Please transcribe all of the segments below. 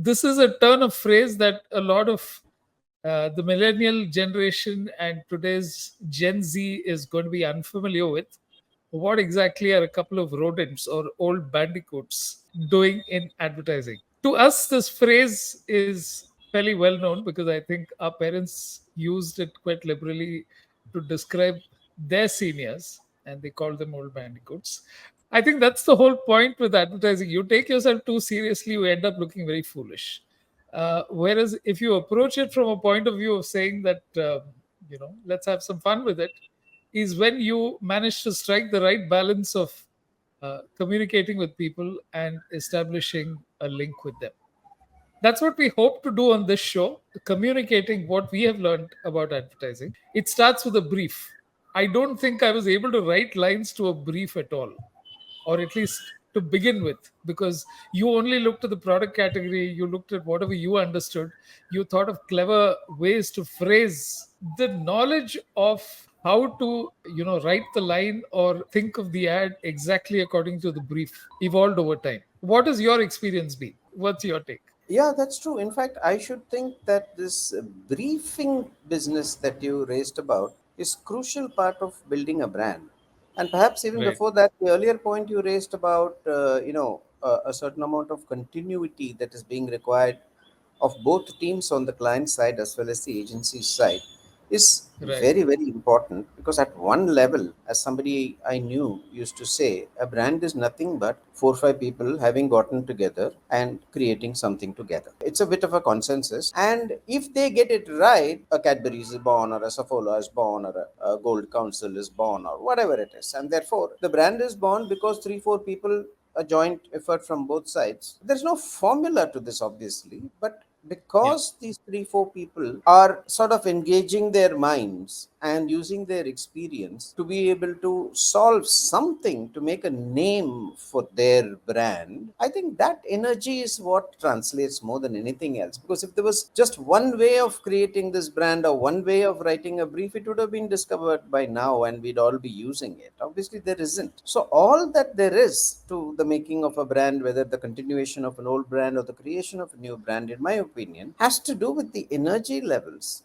This is a turn of phrase that a lot of the millennial generation and today's Gen Z is going to be unfamiliar with. What exactly are a couple of rodents or old bandicoots doing in advertising? To us, this phrase is fairly well known because I think our parents used it quite liberally to describe their seniors, and they called them old bandicoots. I think that's the whole point with advertising. You take yourself too seriously, you end up looking very foolish. Whereas if you approach it from a point of view of saying that, let's have some fun with it, is when you manage to strike the right balance of communicating with people and establishing a link with them. That's what we hope to do on this show, communicating what we have learned about advertising. It starts with a brief. I don't think I was able to write lines to a brief at all, or at least to begin with, because you only looked at the product category, you looked at whatever you understood, you thought of clever ways to phrase. The knowledge of how to write the line or think of the ad exactly according to the brief evolved over time. What has your experience been? What's your take? Yeah, that's true. In fact, I should think that this briefing business that you raised about is crucial part of building a brand. And perhaps even Right. before that, the earlier point you raised about, a certain amount of continuity that is being required of both teams on the client side as well as the agency side is Right. very, very important, because at one level, as somebody I knew used to say, a brand is nothing but 4 or 5 people having gotten together and creating something together. It's a bit of a consensus, and if they get it right, a Cadbury's is born, or a Saffola is born, or a Gold Council is born, or whatever it is, and therefore the brand is born because 3 4 people, a joint effort from both sides. There's no formula to this, obviously, but Yeah. because these 3 4 people are sort of engaging their minds and using their experience to be able to solve something to make a name for their brand, I think that energy is what translates more than anything else. Because if there was just one way of creating this brand or one way of writing a brief, it would have been discovered by now and we'd all be using it. Obviously there isn't. So all that there is to the making of a brand, whether the continuation of an old brand or the creation of a new brand, in my opinion, has to do with the energy levels.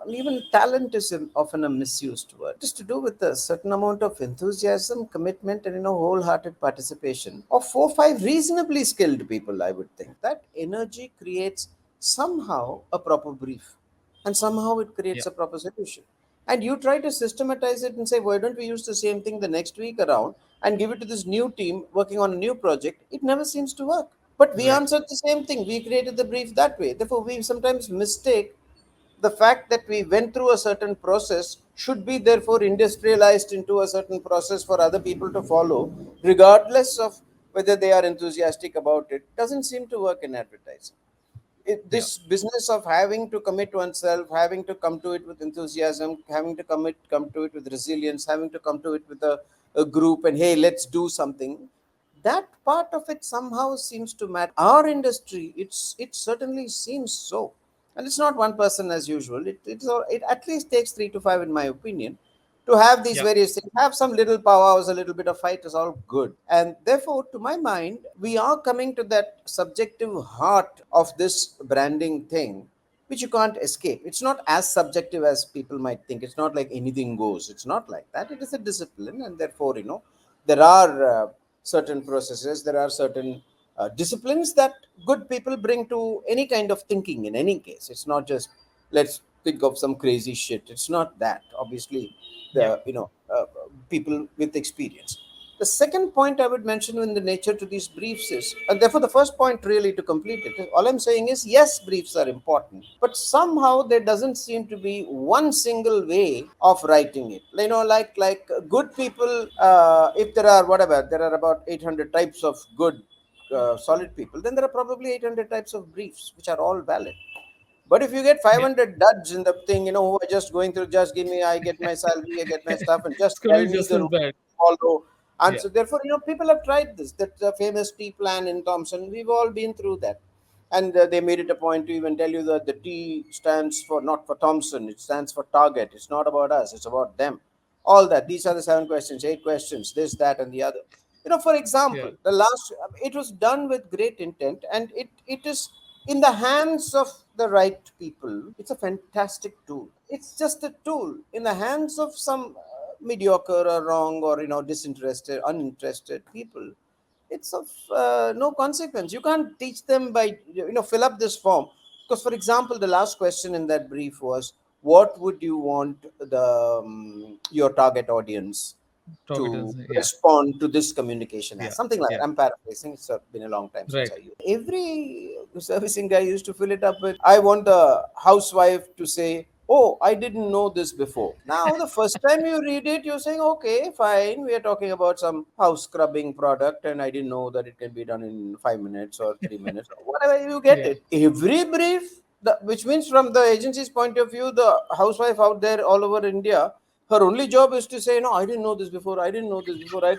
Even talent is often a misused word. It is to do with a certain amount of enthusiasm, commitment, and wholehearted participation of 4 5 reasonably skilled people. I would think that energy creates somehow a proper brief, and somehow it creates Yeah. a proper solution. And you try to systematize it and say, why don't we use the same thing the next week around and give it to this new team working on a new project? It never seems to work. But we Right. answered the same thing. We created the brief that way. Therefore, we sometimes mistake the fact that we went through a certain process should be therefore industrialized into a certain process for other people to follow, regardless of whether they are enthusiastic about it. Doesn't seem to work in advertising. Yeah. This business of having to commit oneself, having to come to it with enthusiasm, having to come to it with resilience, having to come to it with a group, and hey, let's do something. That part of it somehow seems to matter. Our industry, it certainly seems so, and it's not one person as usual. It at least takes 3 to 5, in my opinion, to have these Yeah. various things. Have some little powwows, a little bit of fight is all good. And therefore, to my mind, we are coming to that subjective heart of this branding thing, which you can't escape. It's not as subjective as people might think. It's not like anything goes. It's not like that. It is a discipline, and therefore, there are certain processes, there are certain disciplines that good people bring to any kind of thinking. In any case, it's not just let's think of some crazy shit. It's not that. Obviously, Yeah. the people with experience. The second point I would mention in the nature to these briefs is, and therefore the first point really to complete it, all I'm saying is yes, briefs are important, but somehow there doesn't seem to be one single way of writing it. Like good people, if there are whatever, there are about 800 types of good, solid people, then there are probably 800 types of briefs which are all valid. But if you get Yeah. 500 duds in the thing, who are just going through, just give me, I get my salary, I get my stuff, and just It's going tell to be me just the as rules, bad. follow. And Yeah. so, therefore, people have tried this. That the famous T plan in Thomson, we've all been through that. And they made it a point to even tell you that the T stands for not for Thomson, it stands for target. It's not about us, it's about them. All that. These are the 7 questions, 8 questions, this, that, and the other. For Yeah. example, the last, it was done with great intent, and it is In the hands of the right people, it's a fantastic tool. It's just a tool. In the hands of some mediocre or wrong or disinterested, uninterested people, it's of no consequence. You can't teach them by fill up this form. Because, for example, the last question in that brief was, what would you want your target audience to Target, yeah, respond to this communication as? yeah, Something like that. yeah, I'm paraphrasing. It's been a long time since I right. used. Every servicing guy used to fill it up with, I want the housewife to say, oh, I didn't know this before. Now, the first time you read it, you're saying, okay, fine. We are talking about some house scrubbing product, and I didn't know that it can be done in 5 minutes or 3 minutes, or whatever. You get Yeah, it. Every brief, which means from the agency's point of view, the housewife out there all over India, her only job is to say, no, I didn't know this before. I didn't know this before.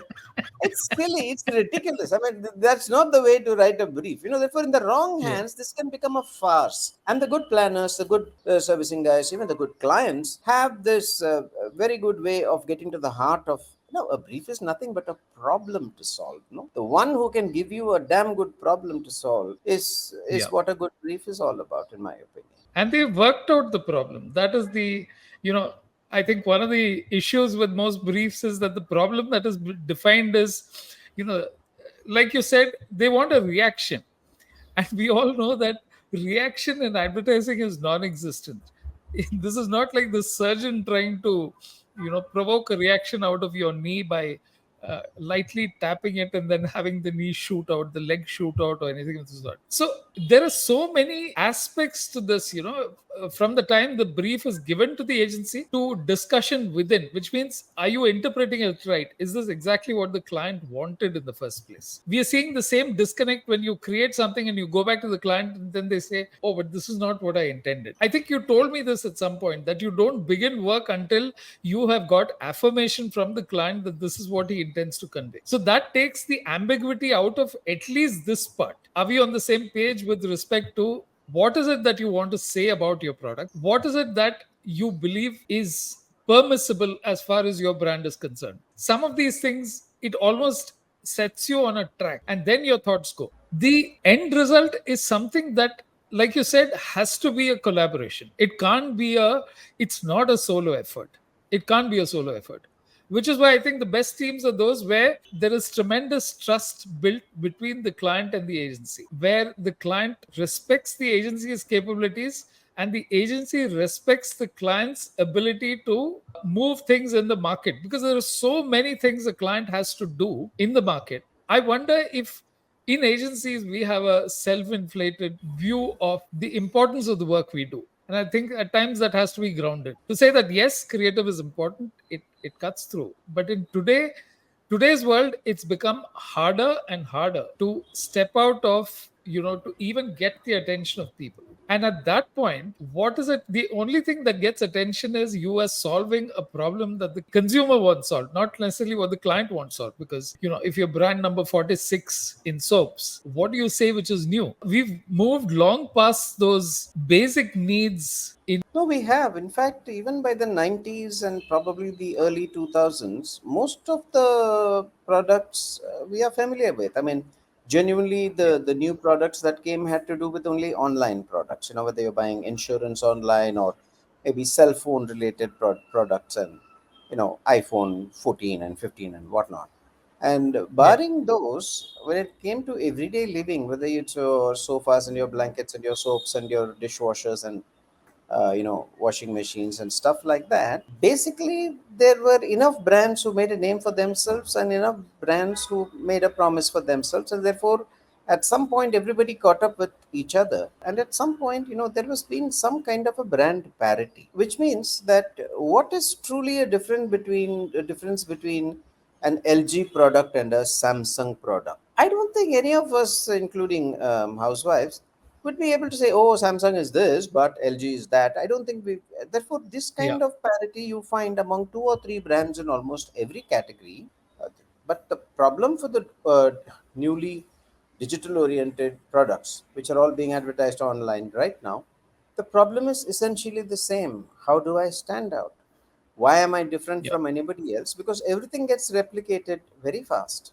It's silly. It's ridiculous. I mean, that's not the way to write a brief. Therefore, in the wrong yeah, hands, this can become a farce. And the good planners, the good servicing guys, even the good clients have this very good way of getting to the heart of. A brief is nothing but a problem to solve. No, the one who can give you a damn good problem to solve is yeah. what a good brief is all about, in my opinion. And they worked out the problem. That is the, you know, I think one of the issues with most briefs is that the problem that is defined is, you know, like you said, they want a reaction. And we all know that reaction in advertising is non-existent. This is not like the surgeon trying to, provoke a reaction out of your knee by lightly tapping it and then having the knee shoot out, the leg shoot out, or anything of the sort. So there are so many aspects to this, from the time the brief is given to the agency to discussion within, which means, are you interpreting it right? Is this exactly what the client wanted in the first place? We are seeing the same disconnect when you create something and you go back to the client and then they say, oh, but this is not what I intended. I think you told me this at some point, that you don't begin work until you have got affirmation from the client that this is what he intends to convey. So that takes the ambiguity out of at least this part. Are we on the same page with respect to what is it that you want to say about your product? What is it that you believe is permissible as far as your brand is concerned? Some of these things, it almost sets you on a track, and then your thoughts go. The end result is something that, like you said, has to be a collaboration. It's not a solo effort. It can't be a solo effort, which is why I think the best teams are those where there is tremendous trust built between the client and the agency, where the client respects the agency's capabilities and the agency respects the client's ability to move things in the market, because there are so many things a client has to do in the market. I wonder if in agencies we have a self-inflated view of the importance of the work we do, and I think at times that has to be grounded to say that yes, creative is important. It cuts through, but in today's world, it's become harder and harder to step out of, to even get the attention of people. And at that point, what is it? The only thing that gets attention is you are solving a problem that the consumer wants solved, not necessarily what the client wants solved. Because, if you're brand number 46 in soaps, what do you say which is new? We've moved long past those basic needs in. No, we have. In fact, even by the 90s and probably the early 2000s, most of the products we are familiar with. I mean, genuinely, Yeah, the new products that came had to do with only online products, whether you're buying insurance online or maybe cell phone related products and, iPhone 14 and 15 and whatnot. And yeah, barring those, when it came to everyday living, whether it's your sofas and your blankets and your soaps and your dishwashers and washing machines and stuff like that. Basically, there were enough brands who made a name for themselves and enough brands who made a promise for themselves, and therefore, at some point, everybody caught up with each other. And at some point, there was been some kind of a brand parity, which means that what is truly a difference between an LG product and a Samsung product? I don't think any of us, including housewives, would be able to say, oh, Samsung is this, but LG is that. I don't think we. Therefore, this yeah, kind of parity you find among two or three brands in almost every category. But the problem for the newly digital oriented products, which are all being advertised online right now, the problem is essentially the same. How do I stand out? Why am I different yeah, from anybody else? Because everything gets replicated very fast.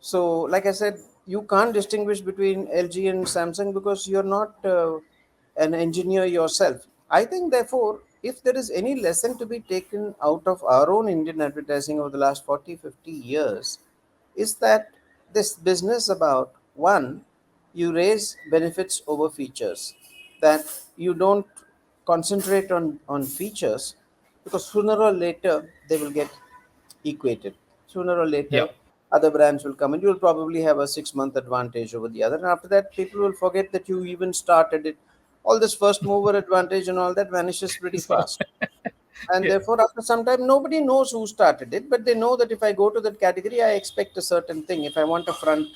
So, like I said, you can't distinguish between LG and Samsung because you're not an engineer yourself. I think, therefore, if there is any lesson to be taken out of our own Indian advertising over the last 40, 50 years, is that this business about one, you raise benefits over features, that you don't concentrate on features, because sooner or later they will get equated. Sooner or Yeah. later, other brands will come and you'll probably have a 6 month advantage over the other. And after that, people will forget that you even started it. All this first mover advantage and all that vanishes pretty So, fast. And yeah. therefore, after some time, nobody knows who started it, but they know that if I go to that category, I expect a certain thing. If I want a front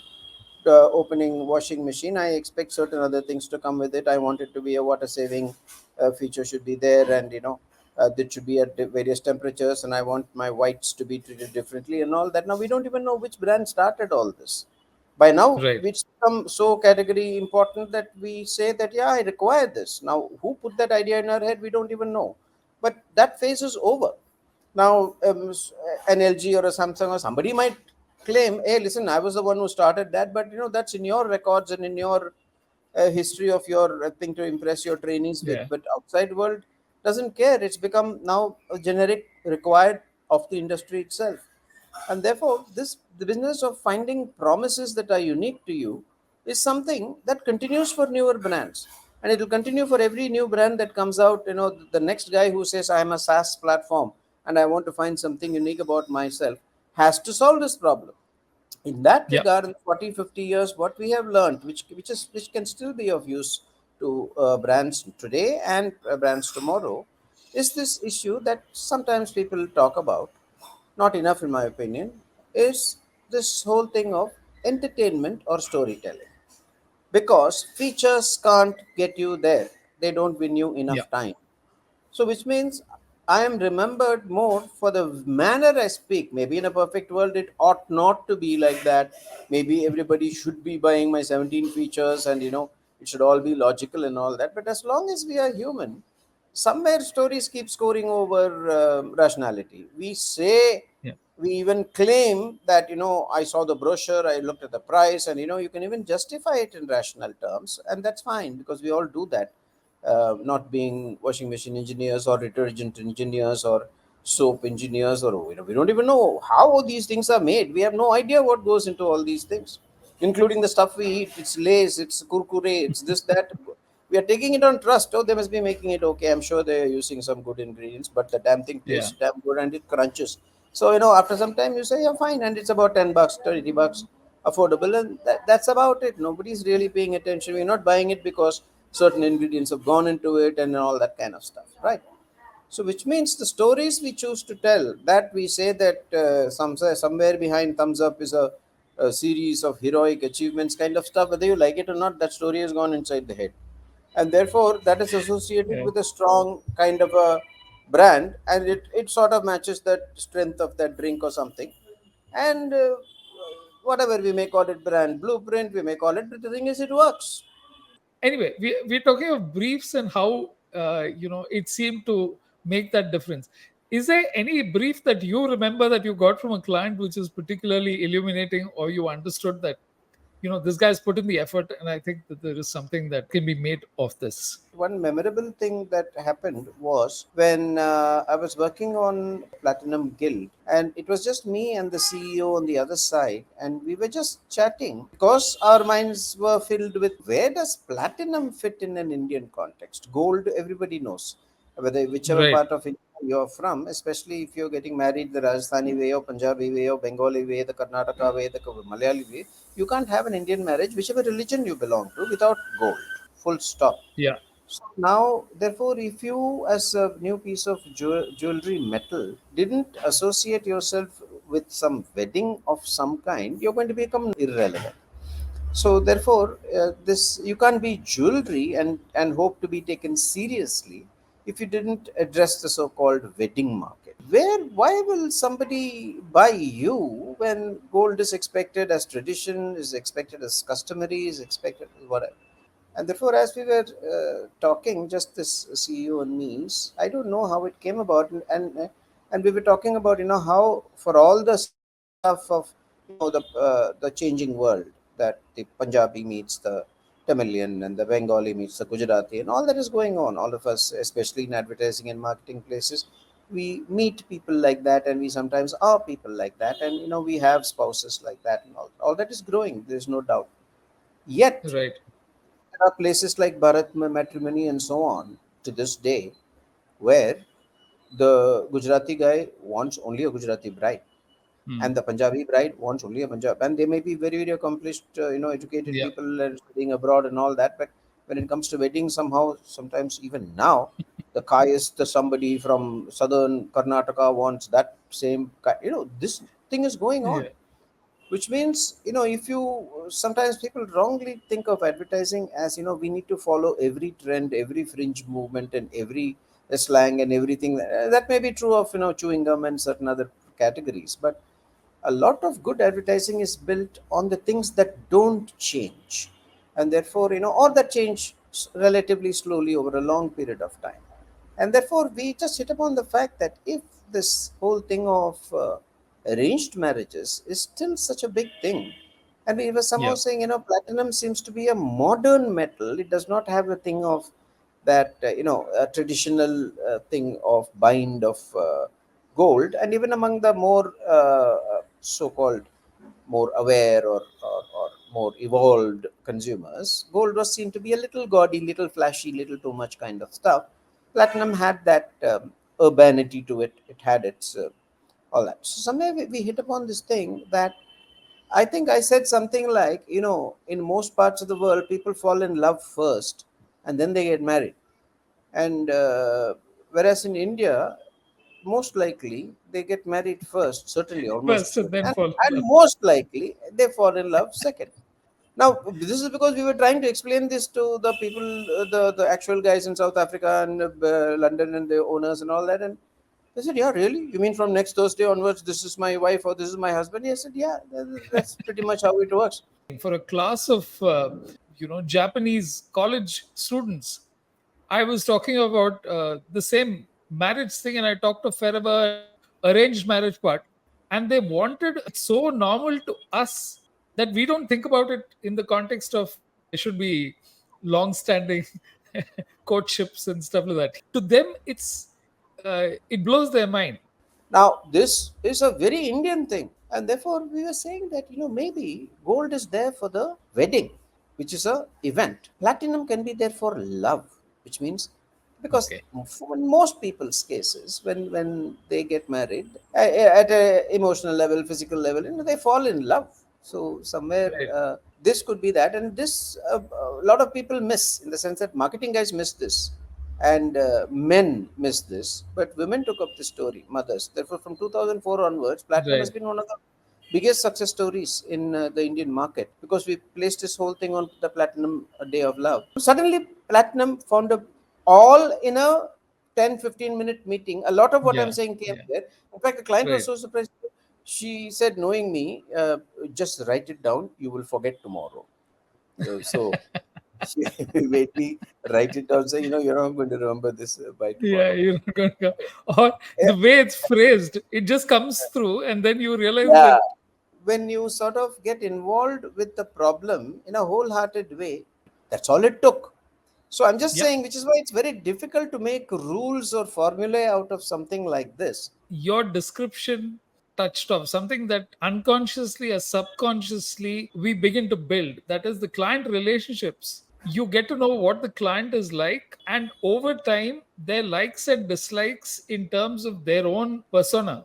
opening washing machine, I expect certain other things to come with it. I want it to be a water saving feature should be there, and that should be at various temperatures, and I want my whites to be treated differently and all that. Now we don't even know which brand started all this. By now Right. it's become so category important that we say that, yeah, I require this. Now who put that idea in our head, we don't even know. But that phase is over. Now an LG or a Samsung or somebody might claim, hey, listen, I was the one who started that, but that's in your records and in your history of your thing to impress your trainees with. Yeah. But outside world doesn't care. It's become now a generic required of the industry itself. And therefore, this the business of finding promises that are unique to you is something that continues for newer brands, and it will continue for every new brand that comes out. The next guy who says, I am a SaaS platform and I want to find something unique about myself, has to solve this problem. In that Yeah. regard, in 40, 50 years, what we have learned, which can still be of use to brands today and brands tomorrow, is this issue that sometimes people talk about, not enough in my opinion, is this whole thing of entertainment or storytelling. Because features can't get you there, they don't win you Yeah. enough time. So, which means I am remembered more for the manner I speak. Maybe in a perfect world, it ought not to be like that. Maybe everybody should be buying my 17 features, and it should all be logical and all that. But as long as we are human, somewhere stories keep scoring over rationality. We say, Yeah. we even claim that, I saw the brochure, I looked at the price, and you can even justify it in rational terms, and that's fine because we all do that. Not being washing machine engineers or detergent engineers or soap engineers, or we don't even know how these things are made. We have no idea what goes into all these things, including the stuff we eat. It's Lays, it's Kurkure, it's this, that. We are taking it on trust. Oh, they must be making it okay. I'm sure they're using some good ingredients, but the damn thing Yeah. tastes damn good and it crunches. So, after some time you say, yeah, fine, and it's about $10, $20, affordable, and that's about it. Nobody's really paying attention. We're not buying it because certain ingredients have gone into it and all that kind of stuff, right? So, which means the stories we choose to tell, that we say that somewhere behind thumbs up is a series of heroic achievements kind of stuff. Whether you like it or not, that story has gone inside the head, and therefore that is associated Yeah. with a strong kind of a brand, and it sort of matches that strength of that drink or something. And whatever we may call it, brand blueprint, we may call it, but the thing is, it works. Anyway, we're talking of briefs and how it seemed to make that difference. Is there any brief that you remember that you got from a client which is particularly illuminating, or you understood that this guy's put in the effort, and I think that there is something that can be made of this? One memorable thing that happened was when I was working on Platinum Guild, and it was just me and the CEO on the other side, and we were just chatting because our minds were filled with, where does platinum fit in an Indian context? Gold, everybody knows, whether whichever Right. part of India you're from, especially if you're getting married the Rajasthani way or Punjabi way or Bengali way, the Karnataka way, the Malayali way, you can't have an Indian marriage, whichever religion you belong to, without gold. Full stop. Yeah. So now, therefore, if you, as a new piece of jewelry metal, didn't associate yourself with some wedding of some kind, you're going to become irrelevant. So, therefore, this you can't be jewelry and hope to be taken seriously if you didn't address the so-called wedding market. Why will somebody buy you when gold is expected as tradition, is expected as customary, is expected as whatever? And therefore, as we were talking, just this CEO and me, I don't know how it came about, and we were talking about how for all the stuff of the changing world, that the Punjabi meets the Tamilian and the Bengali meets the Gujarati, and all that is going on. All of us, especially in advertising and marketing places, we meet people like that, and we sometimes are people like that, and we have spouses like that, and all that is growing. There's no doubt. Yet Right. there are places like Bharat Matrimony and so on to this day where the Gujarati guy wants only a Gujarati bride, and Hmm. the Punjabi bride wants only a Punjab. And they may be very, very accomplished, educated Yeah. people and studying abroad and all that. But when it comes to weddings, somehow, sometimes even now, the kayist, the somebody from southern Karnataka wants that same. This thing is going on, Yeah. which means if you sometimes people wrongly think of advertising as we need to follow every trend, every fringe movement, and every slang and everything. That may be true of chewing gum and certain other categories, but a lot of good advertising is built on the things that don't change, and therefore or that change relatively slowly over a long period of time. And therefore we just hit upon the fact that if this whole thing of arranged marriages is still such a big thing, and we were somehow Yeah. saying platinum seems to be a modern metal. It does not have a thing of that a traditional thing of bind of gold. And even among the more so-called more aware, or more evolved consumers, gold was seen to be a little gaudy, little flashy, little too much kind of stuff. Platinum had that urbanity to it. It had its all that. So somewhere we hit upon this thing that I think I said something like, in most parts of the world, people fall in love first and then they get married. And whereas in India, most likely they get married first, certainly, almost First and certain, then and follow. most likely they fall in love second. Now, this is because we were trying to explain this to the people, the actual guys in South Africa and London and the owners and all that. And they said, "Yeah, really? You mean from next Thursday onwards, this is my wife or this is my husband?" I said, "Yeah, that's pretty much how it works." For a class of Japanese college students, I was talking about the same marriage thing, and I talked to Feraba and arranged marriage part, and they wanted it's so normal to us that we don't think about it in the context of there should be long-standing courtships and stuff like that. To them, it blows their mind. Now, this is a very Indian thing, and therefore we were saying that maybe gold is there for the wedding, which is a event. Platinum can be there for love, which means because Okay, in most people's cases, when they get married at a emotional level, physical level, they fall in love. So somewhere right, this could be that, and this a lot of people miss in the sense that marketing guys miss this, and men missed this, but women took up the story, mothers. Therefore, from 2004 onwards, Platinum has right. been one of the biggest success stories in the Indian market because we placed this whole thing on the Platinum Day of Love. Suddenly, Platinum found a all in a 10-15 minute meeting. A lot of what I'm Yeah, saying came yeah, there. In fact, the client was right. so surprised. She said, knowing me, just write it down. You will forget tomorrow. So she made me write it down. Say, you're not going to remember this by Yeah, tomorrow. you're not going to go. Or the way it's phrased, it just comes through, and then you realize Yeah, that, when you sort of get involved with the problem in a wholehearted way, that's all it took. So I'm just yeah, saying, which is why it's very difficult to make rules or formulae out of something like this. your description touched off something that unconsciously or subconsciously we begin to build. That is the client relationships. You get to know what the client is like, and over time, their likes and dislikes in terms of their own persona,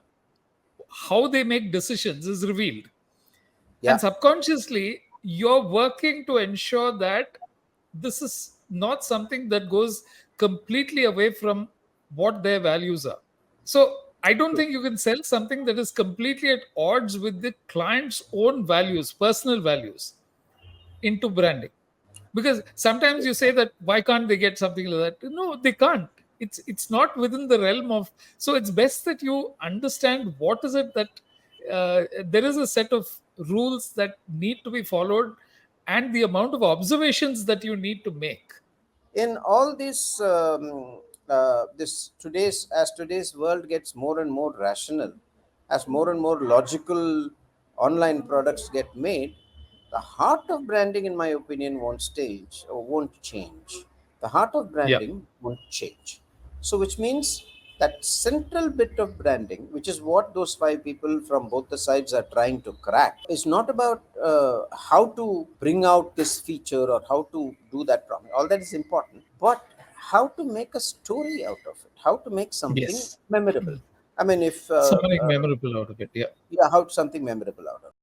how they make decisions is revealed. And Yeah, subconsciously, you're working to ensure that this is not something that goes completely away from what their values are. So I don't think you can sell something that is completely at odds with the client's own values, personal values, into branding. Because sometimes you say that why can't they get something like that? No, they can't. It's not within the realm of. So it's best that you understand what is it that there is a set of rules that need to be followed, and the amount of observations that you need to make. in all this, this today's world gets more and more rational, as more and more logical online products get made. The heart of branding, in my opinion, won't stage or won't change. The heart of Yeah. branding won't change. So, which means that central bit of branding, which is what those five people from both the sides are trying to crack, is not about how to bring out this feature or how to do that promise. All that is important, but how to make a story out of it, how to make something Yes. memorable. I mean, if Something memorable out of it. Yeah. yeah, how something memorable out of it.